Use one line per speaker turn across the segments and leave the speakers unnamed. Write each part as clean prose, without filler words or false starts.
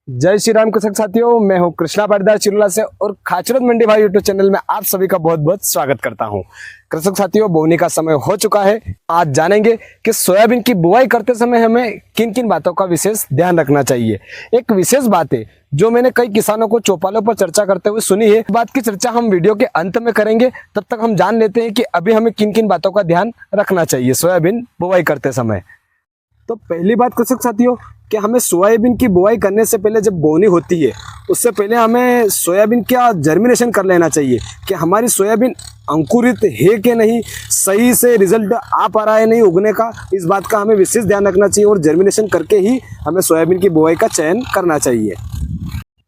जय श्री राम कृषक साथियों, मैं हूं कृष्णा पाटीदार चिरुला से और खाचरत मंडी भाई यूट्यूब चैनल में आप सभी का बहुत बहुत स्वागत करता हूं। कृषक साथियों, बोने का समय हो चुका है। आज जानेंगे कि सोयाबीन की बुआई करते समय हमें किन किन बातों का विशेष ध्यान रखना चाहिए। एक विशेष बात है जो मैंने कई किसानों को चौपालों पर चर्चा करते हुए सुनी है। बात की चर्चा हम वीडियो के अंत में करेंगे। तब तक हम जान लेते हैं कि अभी हमें किन किन बातों का ध्यान रखना चाहिए सोयाबीन बुआई करते समय। तो पहली बात कृषक साथियों कि हमें सोयाबीन की बुआई करने से पहले जब बोनी होती है उससे पहले हमें सोयाबीन का जर्मिनेशन कर लेना चाहिए कि हमारी सोयाबीन अंकुरित है कि नहीं, सही से रिजल्ट आ पा रहा है नहीं उगने का। इस बात का हमें विशेष ध्यान रखना चाहिए और जर्मिनेशन करके ही हमें सोयाबीन की बुआई का चयन करना चाहिए।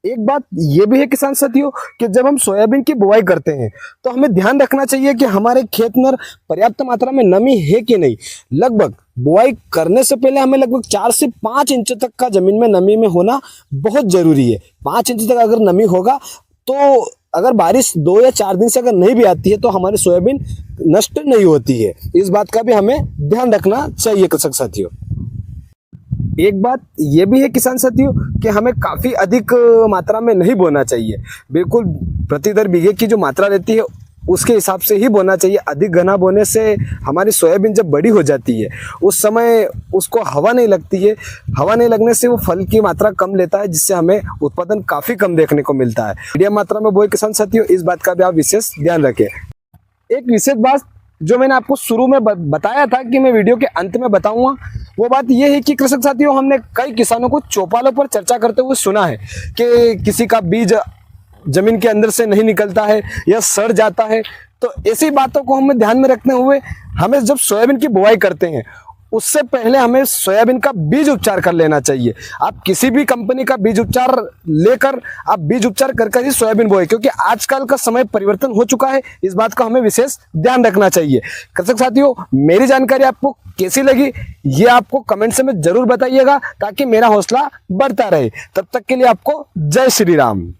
एक बात ये भी है किसान साथियों कि जब हम सोयाबीन की बुआई करते हैं तो हमें ध्यान रखना चाहिए कि हमारे खेत में पर्याप्त मात्रा में नमी है कि नहीं। लगभग बुआई करने से पहले हमें लगभग 4 से 5 इंच तक का जमीन में नमी में होना बहुत जरूरी है। 5 इंच तक अगर नमी होगा तो अगर बारिश 2 या 4 दिन से अगर नहीं भी आती है तो हमारी सोयाबीन नष्ट नहीं होती है। इस बात का भी हमें ध्यान रखना चाहिए कृषक साथियों। एक बात ये भी है किसान साथियों कि हमें काफी अधिक मात्रा में नहीं बोना चाहिए। बिल्कुल प्रति दर बीघे की जो मात्रा रहती है उसके हिसाब से ही बोना चाहिए। अधिक घना बोने से हमारी सोयाबीन जब बड़ी हो जाती है उस समय उसको हवा नहीं लगती है। हवा नहीं लगने से वो फल की मात्रा कम लेता है, जिससे हमें उत्पादन काफी कम देखने को मिलता है। मीडियम मात्रा में बोए किसान साथियों, इस बात का भी आप विशेष ध्यान रखें। एक विशेष बात जो मैंने आपको शुरू में बताया था कि मैं वीडियो के अंत में बताऊंगा, वो बात यह है कि कृषक साथियों हमने कई किसानों को चौपालों पर चर्चा करते हुए सुना है कि किसी का बीज जमीन के अंदर से नहीं निकलता है या सड़ जाता है। तो ऐसी बातों को हमें ध्यान में रखते हुए हमें जब सोयाबीन की बुआई करते हैं उससे पहले हमें सोयाबीन का बीज उपचार कर लेना चाहिए। आप किसी भी कंपनी का बीज उपचार लेकर आप बीज उपचार कर ही सोयाबीन बोए, क्योंकि आजकल का समय परिवर्तन हो चुका है। इस बात का हमें विशेष ध्यान रखना चाहिए। कृषक साथियों, मेरी जानकारी आपको कैसी लगी ये आपको कमेंट से में जरूर बताइएगा ताकि मेरा हौसला बढ़ता रहे। तब तक के लिए आपको जय श्री राम।